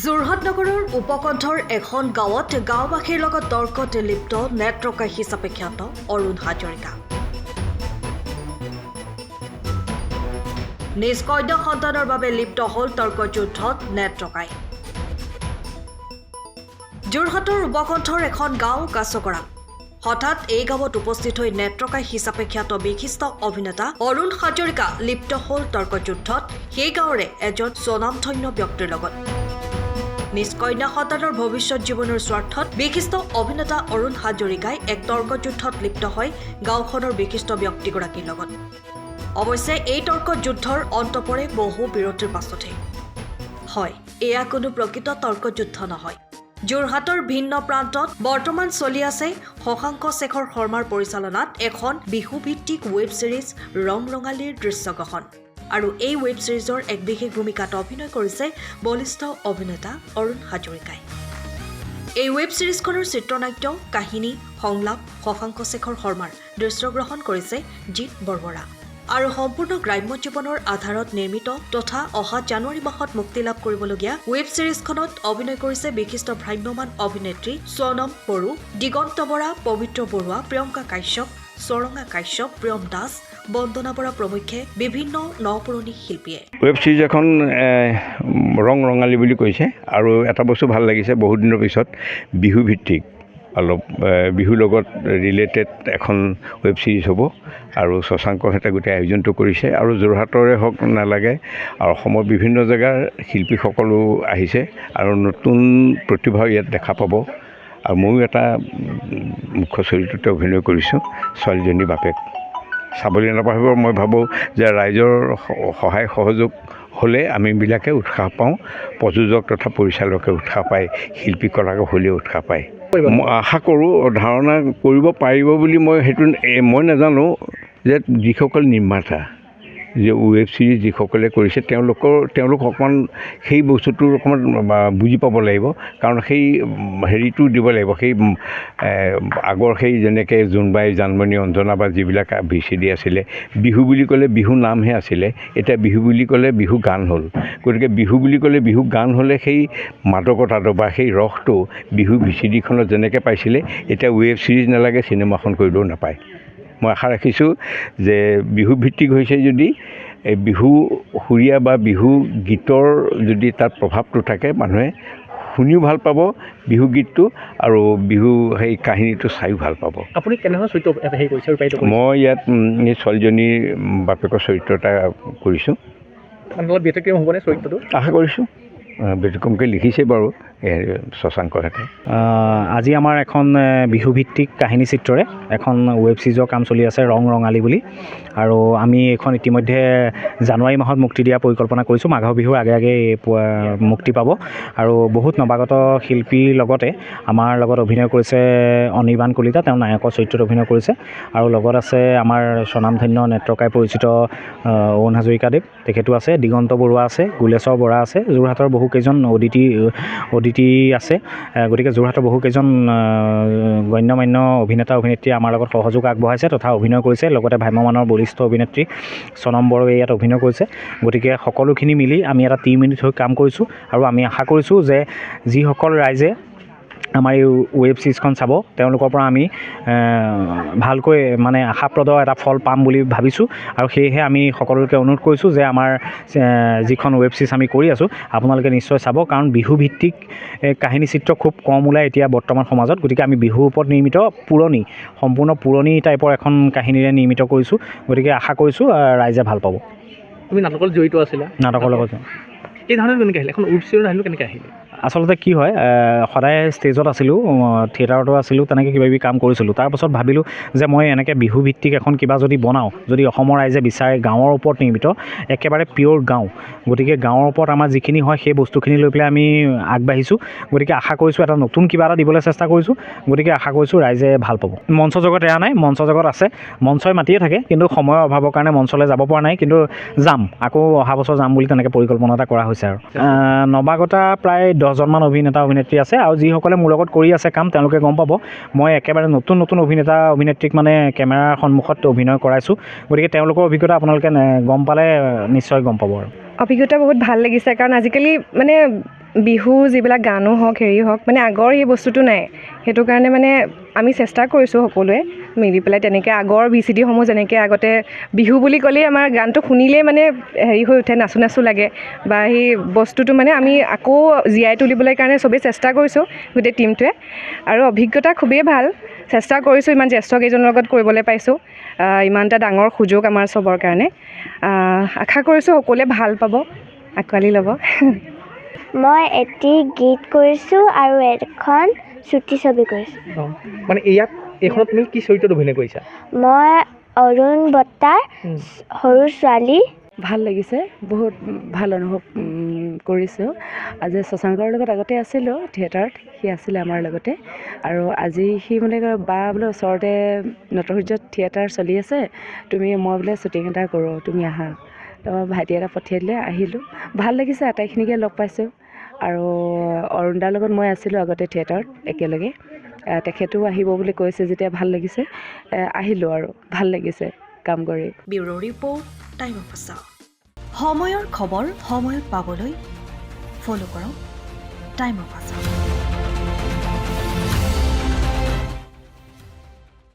যোৰহাট নগৰৰ উপকণ্ঠৰ এখন গাঁৱত গাঁওবাসীৰ লগত তৰ্কত লিপ্ত নেত্ৰকাই হিচাপে খ্যাত অৰুণ হাজৰিকা। নিজ কন্যা সন্তানৰ বাবে লিপ্ত হ'ল তৰ্কযুদ্ধত নেত্ৰকাই। যোৰহাটৰ উপকণ্ঠৰ এখন গাঁও কাছকৰা। হঠাৎ এই গাঁৱত উপস্থিত হৈ নেত্ৰকাই হিচাপে খ্যাত বিশিষ্ট অভিনেতা অৰুণ হাজৰিকা লিপ্ত হ'ল তৰ্কযুদ্ধত সেই গাঁৱৰে এজন স্বনামধন্য ব্যক্তিৰ লগত। নিজ কন্যা সন্তানৰ ভৱিষ্যত জীৱনৰ স্বাৰ্থত বিশিষ্ট অভিনেতা অৰুণ হাজৰিকাই এক তৰ্কযুদ্ধত লিপ্ত হয় গাঁওখনৰ বিশিষ্ট ব্যক্তিগৰাকীৰ লগত। অৱশ্যে এই তৰ্কযুদ্ধৰ অন্ত পৰে বহু বিৰতিৰ পাছতহে। হয়, এয়া কোনো প্ৰকৃত তৰ্কযুদ্ধ নহয়। যোৰহাটৰ ভিন্ন প্ৰান্তত বৰ্তমান চলি আছে শশাংক শেখৰ শৰ্মাৰ পৰিচালনাত এখন বিহুভিত্তিক ৱেব ছিৰিজ ৰং ৰঙালীৰ দৃশ্যগ্ৰহণ। আৰু এই ৱেব ছিৰিজৰ এক বিশেষ ভূমিকাত অভিনয় কৰিছে বলিষ্ঠ অভিনেতা অৰুণ হাজৰিকাই। এই ৱেব ছিৰিজখনৰ চিত্ৰনাট্য, কাহিনী, সংলাপ শশাংক শেখৰ শৰ্মাৰ দৃশ্যগ্ৰহণ কৰিছে জিৎ বৰবৰা। আৰু সম্পূৰ্ণ গ্ৰাম্য জীৱনৰ আধাৰত নিৰ্মিত তথা অহা জানুৱাৰী মাহত মুক্তি লাভ কৰিবলগীয়া ৱেব ছিৰিজখনত অভিনয় কৰিছে বিশিষ্ট ভ্ৰাম্যমান অভিনেত্ৰী সোনম বড়ো, দিগন্ত বৰা, পবিত্ৰ বৰুৱা, প্ৰিয়ংকা কাশ্যপ, চৰঙা কাশ্যপ, প্ৰিয়ম দাস, বন্দনা বৰা প্ৰমুখ্যে বিভিন্ন নপুৰণি শিল্পীয়ে ৱেব ছিৰিজ এখন ৰং ৰঙালী বুলি কৈছে। আৰু এটা বস্তু ভাল লাগিছে, বহুত দিনৰ পিছত বিহুভিত্তিক অলপ বিহুৰ লগত ৰিলেটেড এখন ৱেব ছিৰিজ হ'ব। আৰু শশাংকহঁতে গোটেই আয়োজনটো কৰিছে। আৰু যোৰহাটৰে হওক নালাগে, আৰু অসমৰ বিভিন্ন জেগাৰ শিল্পীসকলো আহিছে আৰু নতুন প্ৰতিভাও ইয়াত দেখা পাব। আৰু ময়ো এটা মুখ্য চৰিত্ৰতে অভিনয় কৰিছোঁ, ছোৱালীজনীৰ বাপেক। চাবলৈ নাপাব। মই ভাবোঁ যে ৰাইজৰ সহায় সহযোগ হ'লে আমিবিলাকে উৎসাহ পাওঁ, প্ৰযোজক তথা পৰিচালকে উৎসাহ পায়, শিল্পীকলাকে হ'লেও উৎসাহ পায়। মই আশা কৰোঁ, ধাৰণা কৰিব পাৰিব বুলি মই নাজানো যে যিসকল নিৰ্মাতা, যে ৱেব ছিৰিজ যিসকলে কৰিছে তেওঁলোক অকণমান সেই বস্তুটো অকণমান বুজি পাব লাগিব। কাৰণ সেই হেৰিটো দিব লাগিব, সেই আগৰ সেই যেনেকৈ জোনবাই, জানমণি, অঞ্জনা বা যিবিলাক VCD আছিলে, বিহু বুলি ক'লে বিহু নামহে আছিলে, এতিয়া বিহু বুলি ক'লে বিহু গান হ'ল। গতিকে বিহু বুলি ক'লে বিহু গান হ'লে সেই মাদকতাটো বা সেই ৰসটো বিহু VCDখনত যেনেকৈ পাইছিলে, এতিয়া ৱেব ছিৰিজ নালাগে, চিনেমাখন কৰিলেও নাপায়। মই আশা ৰাখিছোঁ যে বিহুভিত্তিক হৈছে যদি এই বিহু সুৰীয়া বা বিহু গীতৰ যদি তাত প্ৰভাৱটো থাকে, মানুহে শুনিও ভাল পাব বিহু গীতটো, আৰু বিহু সেই কাহিনীটো চায়ো ভাল পাব। আপুনি কেনেধৰণৰ চৰিত্ৰ হেৰি কৰিছে? মই ইয়াত এই ছোৱালীজনীৰ বাপেকৰ চৰিত্ৰ এটা কৰিছোঁ। মানে অলপ ব্যতিক্ৰম হ'বনে চৰিত্ৰটো? আশা কৰিছোঁ। ব্যতিক্ৰমকৈ লিখিছে বাৰু শশাংকহঁতে। আজি আমাৰ এখন বিহুভিত্তিক কাহিনী চিত্ৰৰে এখন ৱেব ছিৰিজৰ কাম চলি আছে, ৰং ৰঙালী বুলি। আৰু আমি এইখন ইতিমধ্যে জানুৱাৰী মাহত মুক্তি দিয়াৰ পৰিকল্পনা কৰিছোঁ। মাঘৰ বিহুৰ আগে আগে মুক্তি পাব। আৰু বহুত নৱাগত শিল্পীৰ লগতে আমাৰ লগত অভিনয় কৰিছে অনিৰ্বাণ কলিতা, তেওঁ নায়কৰ চৰিত্ৰত অভিনয় কৰিছে। আৰু লগত আছে আমাৰ স্বনামধন্য নেত্ৰকাই পৰিচিত অৰুণ হাজৰিকাদেৱ, তেখেতো আছে, দিগন্ত বৰুৱা আছে, গুলেশ্বৰ বৰা আছে, যোৰহাটৰ বহুকেইজন অদিতি আছে। গতিকে যোৰহাটৰ বহুকেইজন গণ্যমান্য অভিনেতা অভিনেত্ৰীয়ে আমাৰ লগত সহযোগ আগবঢ়াইছে তথা অভিনয় কৰিছে। লগতে ভ্ৰাম্যমানৰ বলিষ্ঠ অভিনেত্ৰী সোনম বড়োৱে ইয়াত অভিনয় কৰিছে। গতিকে সকলোখিনি মিলি আমি এটা টিম ইউনিট হৈ কাম কৰিছোঁ। আৰু আমি আশা কৰিছোঁ যে যিসকল ৰাইজে আমাৰ এই ৱেব ছিৰিজখন চাব, তেওঁলোকৰ পৰা আমি ভালকৈ মানে আশাপ্ৰদ এটা ফল পাম বুলি ভাবিছোঁ। আৰু সেয়েহে আমি সকলোকে অনুৰোধ কৰিছোঁ যে আমাৰ যিখন ৱেব ছিৰিজ আমি কৰি আছোঁ, আপোনালোকে নিশ্চয় চাব। কাৰণ বিহুভিত্তিক কাহিনী চিত্ৰ খুব কম ওলায় এতিয়া বৰ্তমান সমাজত। গতিকে আমি বিহুৰ ওপৰত নিৰ্মিত সম্পূৰ্ণ পুৰণি টাইপৰ এখন কাহিনীৰে নিৰ্মিত কৰিছোঁ। গতিকে আশা কৰিছোঁ ৰাইজে ভাল পাব। তুমি নাটকৰ জড়িত আছিলা? নাটকৰ লগত এই ধৰণে কেনেকৈ আহিলে? এখন ৱেব ছিৰিজ আহিলোঁ কেনেকৈ আহিলে? আচলতে কি হয়, সদায় ষ্টেজত আছিলোঁ, থিয়েটাৰতো আছিলোঁ, তেনেকৈ কিবাকিবি কাম কৰিছিলোঁ। তাৰপাছত ভাবিলোঁ যে মই এনেকৈ বিহুভিত্তিক এখন কিবা যদি বনাওঁ, যদি অসমৰ ৰাইজে বিচাৰে গাঁৱৰ ওপৰত নিৰ্মিত, একেবাৰে পিয়'ৰ গাঁও, গতিকে গাঁৱৰ ওপৰত আমাৰ যিখিনি হয় সেই বস্তুখিনি লৈ পেলাই আমি আগবাঢ়িছোঁ। গতিকে আশা কৰিছোঁ এটা নতুন কিবা এটা দিবলৈ চেষ্টা কৰিছোঁ। গতিকে আশা কৰিছোঁ ৰাইজে ভাল পাব। মঞ্চ জগত এৰা নাই, মঞ্চ জগত আছে, মঞ্চই মাতিয়ে থাকে, কিন্তু সময়ৰ অভাৱৰ কাৰণে মঞ্চলৈ যাব পৰা নাই। কিন্তু যাম, আকৌ অহা বছৰ যাম বুলি তেনেকৈ পৰিকল্পনা এটা কৰা হৈছে। আৰু নৱাগতা প্ৰায় 10জনমান অভিনেতা অভিনেত্ৰী আছে। আৰু যিসকলে মোৰ লগত কৰি আছে কাম, তেওঁলোকে গম পাব মই একেবাৰে নতুন অভিনেতা অভিনেত্ৰীক মানে কেমেৰাৰ সন্মুখত অভিনয় কৰাইছোঁ। গতিকে তেওঁলোকৰ অভিজ্ঞতা আপোনালোকে গম পালে নিশ্চয় গম পাব। আৰু অভিজ্ঞতা বহুত ভাল লাগিছে, কাৰণ আজিকালি মানে বিহু যিবিলাক গানো হওক হেৰি হওক মানে আগৰ এই বস্তুটো নাই সেইটো কাৰণে মানে আমি চেষ্টা কৰিছোঁ সকলোৱে মিলি পেলাই তেনেকৈ আগৰ VCD-সমূহ যেনেকৈ আগতে বিহু বুলি ক'লেই আমাৰ গানটো শুনিলেই মানে হেৰি হৈ উঠে নাচো নাচো লাগে বা সেই বস্তুটো মানে আমি আকৌ জীয়াই তুলিবলৈ কাৰণে চবেই চেষ্টা কৰিছোঁ গোটেই টীমটোৱে আৰু অভিজ্ঞতা খুবেই ভাল চেষ্টা কৰিছোঁ ইমান জ্যেষ্ঠ কেইজনৰ লগত কৰিবলৈ পাইছোঁ ইমান এটা ডাঙৰ সুযোগ আমাৰ চবৰ কাৰণে আশা কৰিছোঁ সকলোৱে ভাল পাব আঁকোৱালি ল'ব মই এটি গীত কৰিছোঁ আৰু এখন চুটি ছবি কৰিছোঁ মানে এইখনত তুমি কি চৰিত্ৰত অভিনয় কৰিছা মই অৰুণ বৰ্তাৰ সৰু ছোৱালী ভাল লাগিছে বহুত ভাল অনুভৱ কৰিছোঁ আজি শশাংকৰ লগত আগতে আছিলোঁ থিয়েটাৰত সি আছিলে আমাৰ লগতে আৰু আজি সি মানে বা বোলে ওচৰতে নটসূৰ্যত থিয়েটাৰ চলি আছে মই বোলে শ্বুটিং এটা কৰোঁ তুমি আহা তো ভাইটি এটা পঠিয়াই দিলে আহিলোঁ ভাল লাগিছে আটাইখিনিকে লগ পাইছোঁ আৰু অৰুণ দাৰ লগত মই আছিলোঁ আগতে থিয়েটাৰত একেলগে তেখেতো আহিব বুলি কৈছে যেতিয়া ভাল লাগিছে আহিলোঁ আৰু ভাল লাগিছে কাম কৰি bureau' report time of Assam সময়ৰ খবৰ সময়ত পাবলৈ ফ'ল' কৰক টাইম অফ আছাম